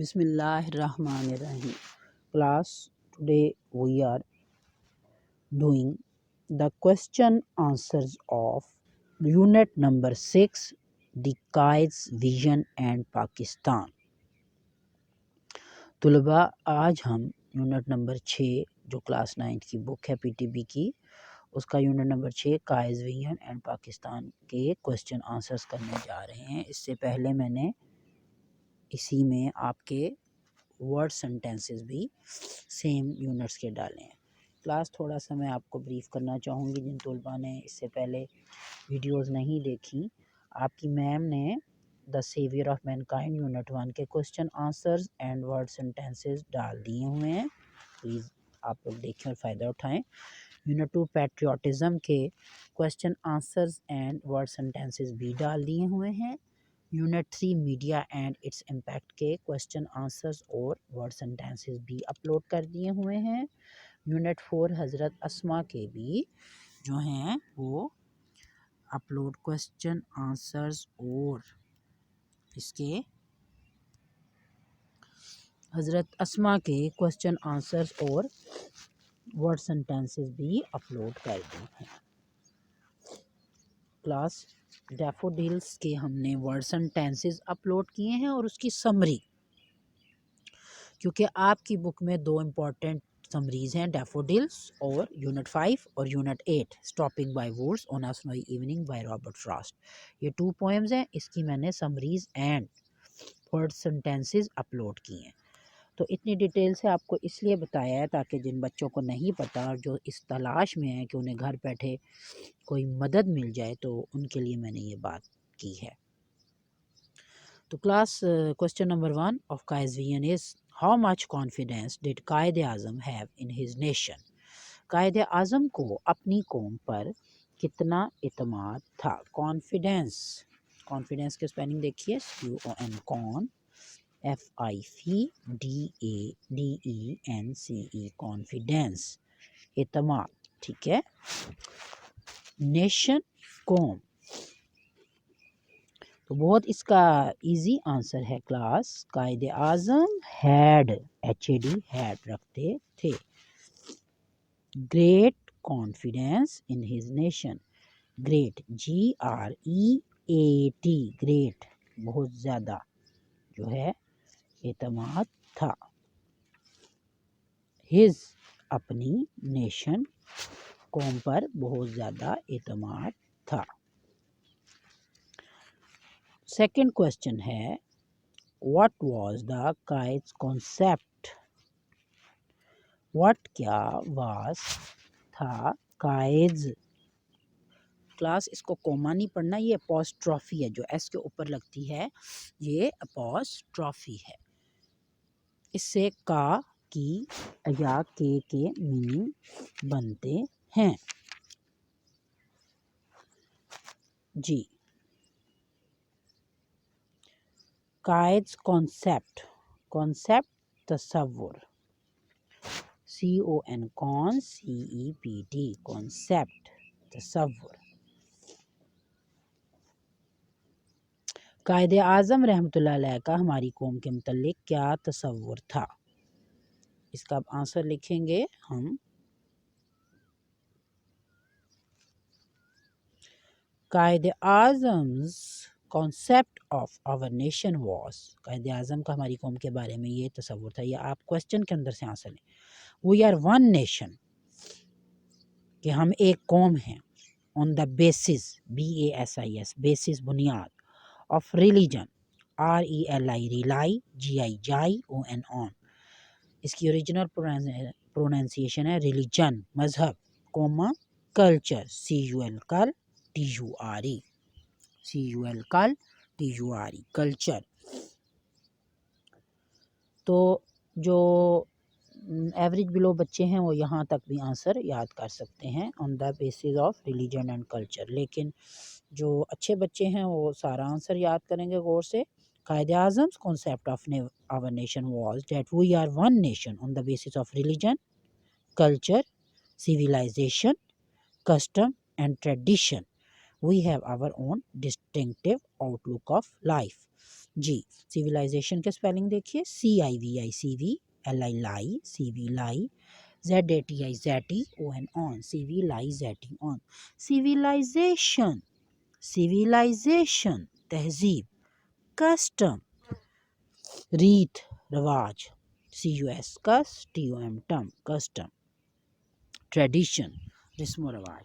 Bismillahirrahmanirrahim. Class, today we are doing the question answers of unit number 6, the Qaid's Vision and Pakistan. طلباء آج ہم unit number 6 جو class 9 کی بک ہے PTB کی، اس کا unit number 6 Quaid's vision and Pakistan کے کوسچن آنسرز کرنے جا رہے ہیں۔ اس سے پہلے میں نے اسی میں آپ کے ورڈ سنٹینسز بھی سیم یونٹس کے ڈالے ہیں۔ کلاس تھوڑا سا میں آپ کو بریف کرنا چاہوں گی جن طلباء نے اس سے پہلے ویڈیوز نہیں دیکھی۔ آپ کی میم نے the saviour of mankind unit 1 کے question answers and word sentences ڈال دیے ہوئے ہیں، پلیز آپ لوگ دیکھیں اور فائدہ اٹھائیں۔ یونٹ 2 پیٹریوٹزم کے کوسچن آنسرز اینڈ ورڈ سنٹینسز بھی ڈال دیے ہوئے ہیں۔ Unit 3 media and its impact کے کوسچن آنسرز اور ورڈ سنٹینسز بھی اپلوڈ کر دیے ہوئے ہیں۔ یونٹ 4 حضرت اسما کے بھی جو ہیں وہ اپلوڈ کوسچن آنسرز اور اس کے حضرت اسما کے کوسچن آنسرز اور ورڈ سنٹینسز بھی اپلوڈ کر دیے ہیں۔ کلاس ڈیفوڈلز کے ہم نے ورڈ سنٹینسز اپلوڈ کیے ہیں اور اس کی سمری، کیونکہ آپ کی بک میں 2 امپورٹنٹ سمریز ہیں، ڈیفوڈلز اور یونٹ 5 اور unit 8 stopping by woods on a سنوئی evening by Robert frost. یہ 2 پوئمز ہیں، اس کی میں نے سمریز اینڈ ورڈ سنٹینسز اپلوڈ کیے ہیں۔ تو اتنی ڈیٹیل سے آپ کو اس لیے بتایا ہے تاکہ جن بچوں کو نہیں پتہ اور جو اس تلاش میں ہیں کہ انہیں گھر بیٹھے کوئی مدد مل جائے تو ان کے لیے میں نے یہ بات کی ہے۔ تو کلاس کوسچن نمبر 1 آف قائد's vision is how much confidence did Quaid Azam have in his nation؟ Quaid Azam کو اپنی قوم پر کتنا اعتماد تھا؟ کانفیڈنس، کانفیڈنس کے اسپیلنگ دیکھیے، CON کون، FIDENCE کانفیڈنس، اعتماد، ٹھیک ہے۔ نیشن، قوم، تو بہت اس کا ایزی آنسر ہے class, Quaid Azam head, head رکھتے تھے۔ Great confidence in his nation, great GREAT، great بہت زیادہ جو ہے اعتماد تھا۔ ہز اپنی، نیشن قوم پر بہت زیادہ اعتماد تھا۔ سیکنڈ کوسچن ہے what was the Quaid's concept? What کیا، واز تھا، قائد's، کلاس اس کو کوما نہیں پڑھنا، یہ اپوسٹرافی ہے، جو ایس کے اوپر لگتی ہے یہ اپوسٹرافی ہے۔ اس سے کا، کی یا کے میننگ بنتے ہیں۔ جی، قائد's کانسیپٹ، کانسیپٹ تصور، CON کون، CEPT کانسیپٹ تصور۔ قائد اعظم رحمۃ اللہ علیہ کا ہماری قوم کے متعلق کیا تصور تھا؟ اس کا آنسر لکھیں گے ہم، قائد اعظم's concept of our nation was، Quaid Azam کا ہماری قوم کے بارے میں یہ تصور تھا، یہ آپ کوسچن کے اندر سے آنسر لیں۔ We are one nation، کہ ہم ایک قوم ہیں، on the basis BASIS basis بنیاد، of religion RELI rely GI on، اس کی اوریجنل پروننسیشن ہے ریلیجن مذہب، کوما کلچر CUL کل TURE کلچر۔ تو جو ایوریج بلو بچے ہیں وہ یہاں تک بھی آنسر یاد کر سکتے ہیں on the basis of religion and culture, لیکن جو اچھے بچے ہیں وہ سارا آنسر یاد کریں گے غور سے۔ قائد اعظم's concept of our nation was that we are one nation on the basis of religion, culture, civilization, custom and tradition. We have our own distinctive outlook of life. جی سیویلائزیشن کے سپیلنگ دیکھیے CIVI لائی لائی ZATI on civilization تہذیب custom ریت رواج CUSTOM custom tradition رسم و رواج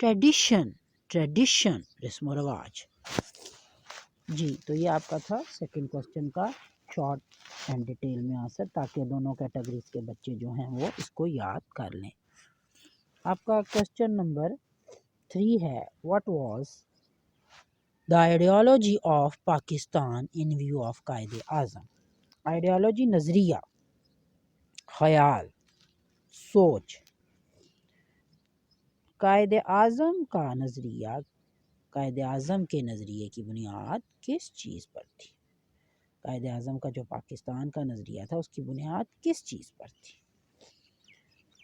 ٹریڈیشن رسم و رواج. جی تو یہ آپ کا تھا سیکنڈ کوسچن کا شارٹ اینڈ ڈیٹیل میں آنسر، تاکہ دونوں کیٹیگریز کے بچے جو ہیں وہ اس کو یاد کر لیں. آپ کا کوسچن نمبر 3 ہے what was the ideology of Pakistan in view of Quaid Azam. Ideology نظریہ، خیال، سوچ. قائد اعظم کا نظریہ، قائد اعظم کے نظریے کی بنیاد کس چیز پر تھی؟ قائد اعظم کا جو پاکستان کا نظریہ تھا اس کی بنیاد کس چیز پر تھی؟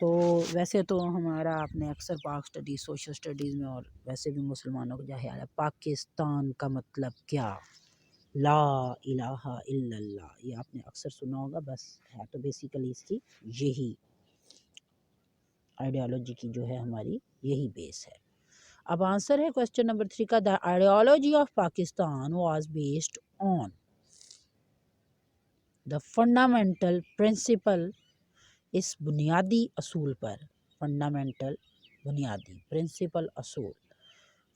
تو ویسے تو ہمارا آپ نے اکثر پاک سٹڈیز، سوشل سٹڈیز میں اور ویسے بھی مسلمانوں کا جو خیال ہے پاکستان کا مطلب کیا، لا الہ الا اللہ، یہ آپ نے اکثر سنا ہوگا. بس ہے تو بیسیکلی اس کی یہی آئیڈیالوجی کی جو ہے ہماری یہی بیس ہے. اب آنسر ہے کوسچن نمبر 3 کا the ideology of Pakistan was based on the fundamental principle. اس بنیادی اصول پر، فنڈامنٹل بنیادی، پرنسپل اصول.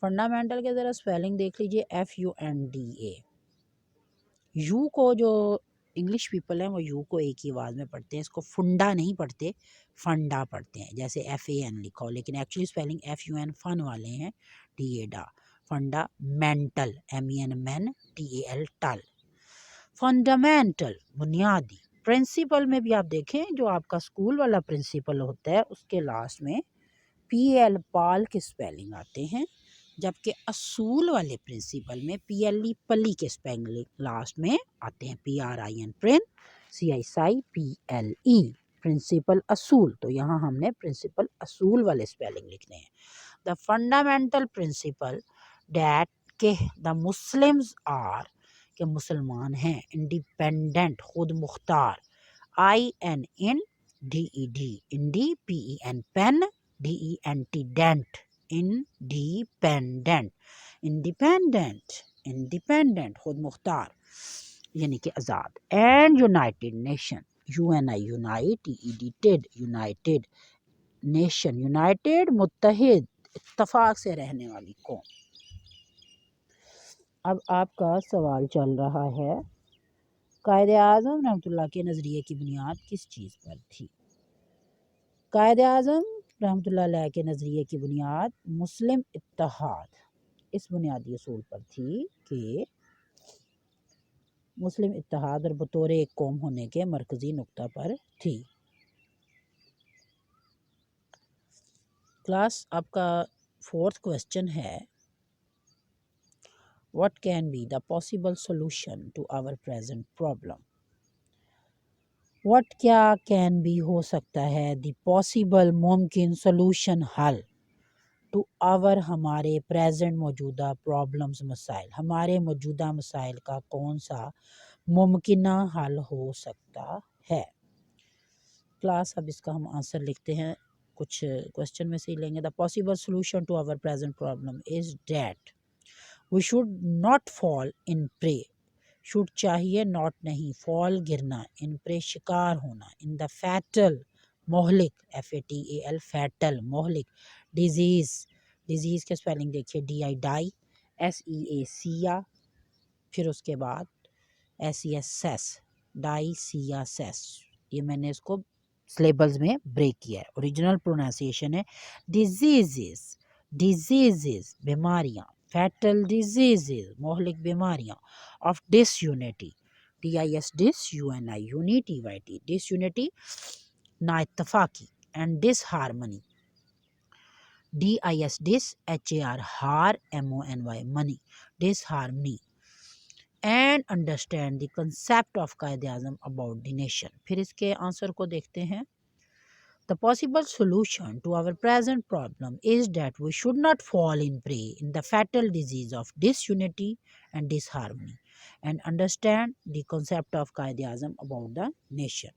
فنڈامنٹل کے ذرا سپیلنگ دیکھ لیجئے FUNDA. یو کو جو انگلش پیپل ہیں وہ یو کو ایک ہی آواز میں پڑھتے ہیں، اس کو فنڈا نہیں پڑھتے، فنڈا پڑھتے ہیں، جیسے FAN لکھا ہو، لیکن ایکچولی سپیلنگ FUN فن والے ہیں، DA ڈا. فنڈا مینٹل MEN مین TAL ٹل. فنڈامنٹل بنیادی. پرنسپل میں بھی آپ دیکھیں جو آپ کا اسکول والا پرنسپل ہوتا ہے اس کے لاسٹ میں PL پال کے سپیلنگ آتے ہیں، جبکہ اصول والے پرنسپل میں PLE پلی کے سپیلنگ لاسٹ میں آتے ہیں، PRIN پرن CISI PLE پرنسپل اصول. تو یہاں ہم نے پرنسپل اصول والے سپیلنگ لکھنے ہیں. دا فنڈامنٹل پرنسپل ڈیٹ کہ دا مسلمز آر، کہ مسلمان ہیں، انڈیپینڈنٹ خود مختار، INDED inde PEN pen DENT dent independent خود مختار یعنی کہ آزاد. And united nation UNI united nation, united متحد اتفاق سے رہنے والی قوم. اب آپ کا سوال چل رہا ہے قائد اعظم رحمۃ اللہ کے نظریے کی بنیاد کس چیز پر تھی؟ قائد اعظم رحمۃ اللہ علیہ کے نظریے کی بنیاد مسلم اتحاد، اس بنیادی اصول پر تھی کہ مسلم اتحاد اور بطور ایک قوم ہونے کے مرکزی نقطہ پر تھی. کلاس آپ کا 4th کوسچن ہے What can be the possible solution to our present problem? What کیا can be ہو سکتا ہے the possible ممکن solution حل to our ہمارے present موجودہ problems مسائل، ہمارے موجودہ مسائل کا کون سا ممکنہ حل ہو سکتا ہے. کلاس اب اس کا ہم آنسر لکھتے ہیں، کچھ کوسچن میں سے ہی لیں گے. The possible solution to our present problem is that we should not fall in prey. should چاہیے، not نہیں، fall گرنا، in prey شکار ہونا، in the fatal مہلک FATAL fatal مہلک ڈیزیز کے سپیلنگ دیکھیے DI ڈائی SEA پھر اس کے بعد SES ڈائی سیس. یہ میں نے اس کو سلیبلز میں بریک کیا ہے. اوریجنل پروننسیشن ہے ڈیزیزز بیماریاں، فیٹل ڈیزیزز مہلک بیماریاں، of dis unity DIS dis UNI unity YT dis unity نا اتفاقی، and dis harmony DIS dis HAR har MONY mony dis harmony. And understand the concept of Quaid Azam about the nation. پھر اس کے answer کو دیکھتے ہیں. The possible solution to our present problem is that we should not fall in prey in the fatal disease of disunity and disharmony, and understand the concept of Qaid-e-Azam about the nation.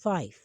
5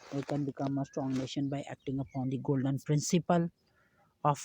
We can become a strong nation by acting upon the golden principle of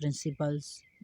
principles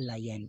LINE,